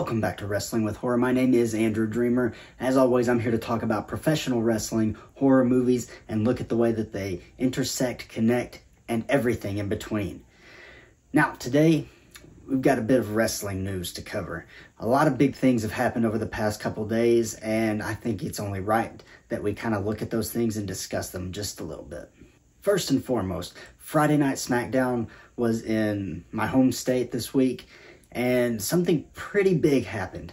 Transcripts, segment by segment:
Welcome back to Wrestling with Horror. My name is Andrew Dreamer. As always, I'm here to talk about professional wrestling, horror movies, and look at the way that they intersect, connect, and everything in between. Now, today, we've got a bit of wrestling news to cover. A lot of big things have happened over the past couple days, and I think it's only right that we kind of look at those things and discuss them just a little bit. First and foremost, Friday Night SmackDown was in my home state this week, and something pretty big happened.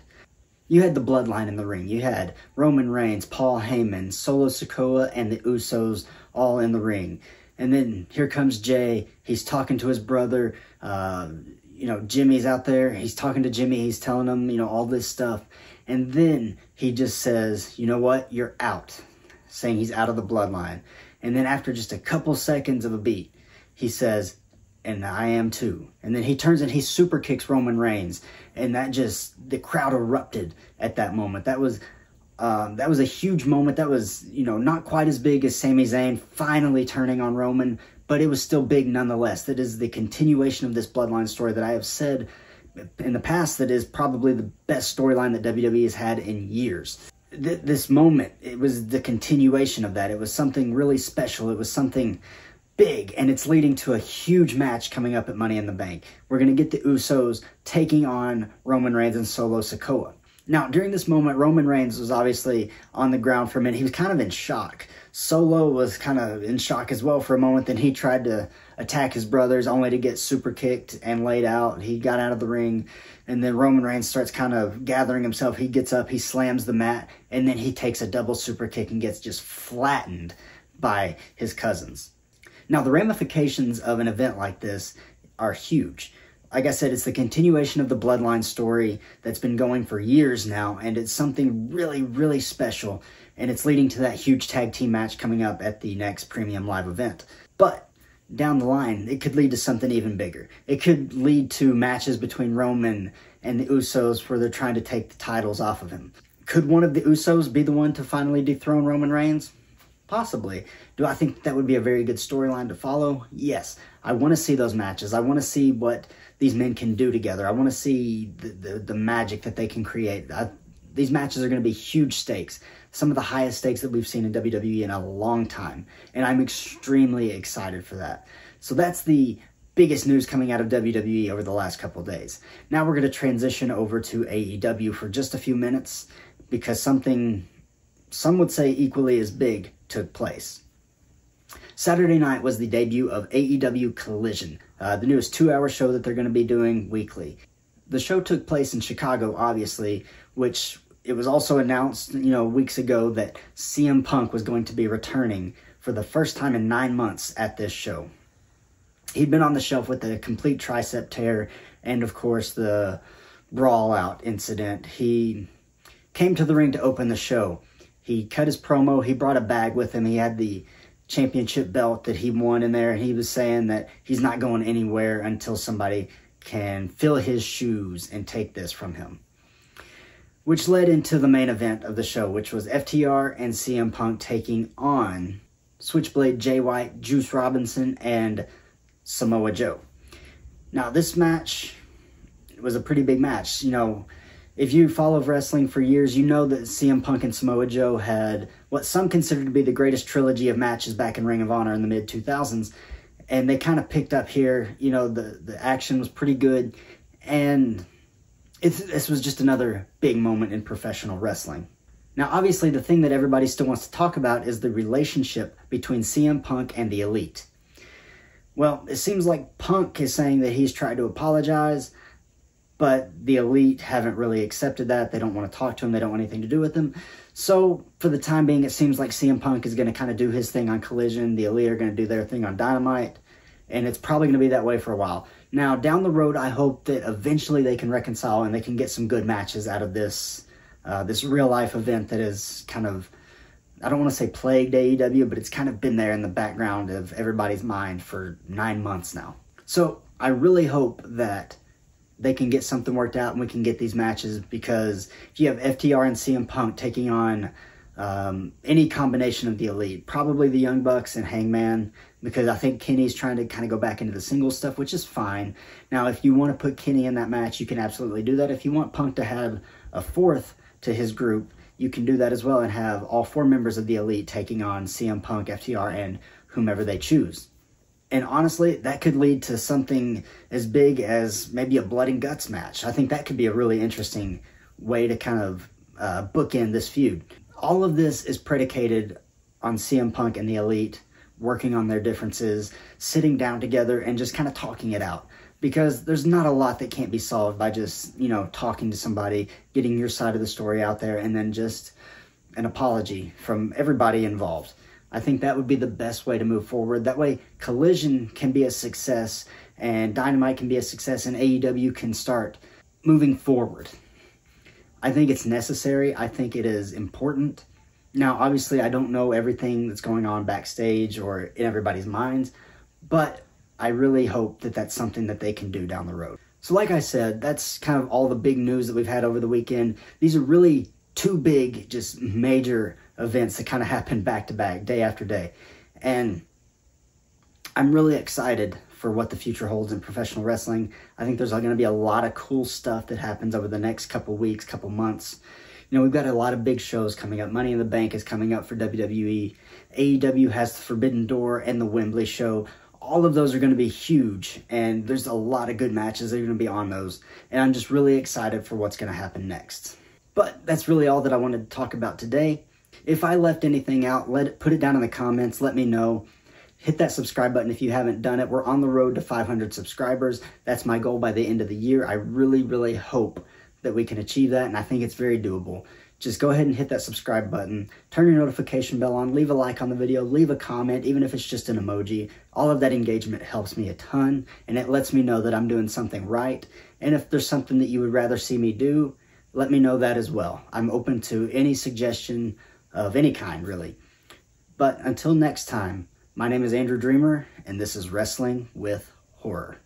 You had the Bloodline in the ring. You had Roman Reigns, Paul Heyman, Solo Sikoa, and the Usos all in the ring. And then here comes Jey. He's talking to his brother. Jimmy's out there. He's talking to Jimmy. He's telling him, all this stuff. And then he just says, you know what? You're out. Saying he's out of the Bloodline. And then after just a couple seconds of a beat, he says, and I am too. And then he turns and he super kicks Roman Reigns. And the crowd erupted at that moment. That was a huge moment. That was, not quite as big as Sami Zayn finally turning on Roman, but it was still big nonetheless. That is the continuation of this Bloodline story that I have said in the past that is probably the best storyline that WWE has had in years. This moment, it was the continuation of that. It was something really special. It was something big, and it's leading to a huge match coming up at Money in the Bank. We're going to get the Usos taking on Roman Reigns and Solo Sikoa. Now, during this moment, Roman Reigns was obviously on the ground for a minute. He was kind of in shock. Solo was kind of in shock as well for a moment. Then he tried to attack his brothers only to get super kicked and laid out. He got out of the ring, and then Roman Reigns starts kind of gathering himself. He gets up, he slams the mat, and then he takes a double super kick and gets just flattened by his cousins. Now, the ramifications of an event like this are huge. Like I said, it's the continuation of the Bloodline story that's been going for years now, and it's something really, really special, and it's leading to that huge tag team match coming up at the next Premium Live event. But down the line, it could lead to something even bigger. It could lead to matches between Roman and the Usos where they're trying to take the titles off of him. Could one of the Usos be the one to finally dethrone Roman Reigns? Possibly. Do I think that would be a very good storyline to follow? Yes. I want to see those matches. I want to see what these men can do together. I want to see the magic that they can create. These matches are going to be huge stakes. Some of the highest stakes that we've seen in WWE in a long time. And I'm extremely excited for that. So that's the biggest news coming out of WWE over the last couple of days. Now we're going to transition over to AEW for just a few minutes because something some would say equally as big took place. Saturday night was the debut of AEW Collision, the newest 2-hour show that they're going to be doing weekly. The show took place in Chicago, obviously, which it was also announced, weeks ago that CM Punk was going to be returning for the first time in 9 months at this show. He'd been on the shelf with a complete tricep tear and, of course, the brawl-out incident. He came to the ring to open the show. He cut his promo. He brought a bag with him. He had the championship belt that he won in there. He was saying that he's not going anywhere until somebody can fill his shoes and take this from him. Which led into the main event of the show, which was FTR and CM Punk taking on Switchblade Jay White, Juice Robinson, and Samoa Joe. Now, this match was a pretty big match. If you follow wrestling for years, you know that CM Punk and Samoa Joe had what some consider to be the greatest trilogy of matches back in Ring of Honor in the mid-2000s. And they kind of picked up here. The action was pretty good. And this was just another big moment in professional wrestling. Now, obviously, the thing that everybody still wants to talk about is the relationship between CM Punk and the Elite. Well, it seems like Punk is saying that he's tried to apologize, but the Elite haven't really accepted that. They don't want to talk to him. They don't want anything to do with him. So, for the time being, it seems like CM Punk is going to kind of do his thing on Collision. The Elite are going to do their thing on Dynamite. And it's probably going to be that way for a while. Now, down the road, I hope that eventually they can reconcile and they can get some good matches out of this real-life event that is kind of, I don't want to say plagued AEW, but it's kind of been there in the background of everybody's mind for 9 months now. So, I really hope that they can get something worked out and we can get these matches, because if you have FTR and CM Punk taking on any combination of the Elite, probably the Young Bucks and Hangman, because I think Kenny's trying to kind of go back into the singles stuff, which is fine. Now, if you want to put Kenny in that match, you can absolutely do that. If you want Punk to have a fourth to his group, you can do that as well and have all 4 members of the Elite taking on CM Punk, FTR, and whomever they choose. And honestly, that could lead to something as big as maybe a blood and guts match. I think that could be a really interesting way to kind of bookend this feud. All of this is predicated on CM Punk and the Elite working on their differences, sitting down together, and just kind of talking it out. Because there's not a lot that can't be solved by just, talking to somebody, getting your side of the story out there, and then just an apology from everybody involved. I think that would be the best way to move forward. That way, Collision can be a success, and Dynamite can be a success, and AEW can start moving forward. I think it's necessary. I think it is important. Now, obviously, I don't know everything that's going on backstage or in everybody's minds, but I really hope that that's something that they can do down the road. So like I said, that's kind of all the big news that we've had over the weekend. These are really 2 big, just major events that kind of happen back to back, day after day. And I'm really excited for what the future holds in professional wrestling. I think there's going to be a lot of cool stuff that happens over the next couple weeks, couple months. We've got a lot of big shows coming up. Money in the Bank is coming up for WWE. AEW has the Forbidden Door and the Wembley show. All of those are going to be huge, and there's a lot of good matches that are going to be on those. And I'm just really excited for what's going to happen next. But that's really all that I wanted to talk about today. If I left anything out, put it down in the comments. Let me know. Hit that subscribe button if you haven't done it. We're on the road to 500 subscribers. That's my goal by the end of the year. I really, really hope that we can achieve that, and I think it's very doable. Just go ahead and hit that subscribe button. Turn your notification bell on. Leave a like on the video. Leave a comment, even if it's just an emoji. All of that engagement helps me a ton, and it lets me know that I'm doing something right. And if there's something that you would rather see me do, let me know that as well. I'm open to any suggestion of any kind, really. But until next time, my name is Andrew Dreamer, and this is Wrestling with Horror.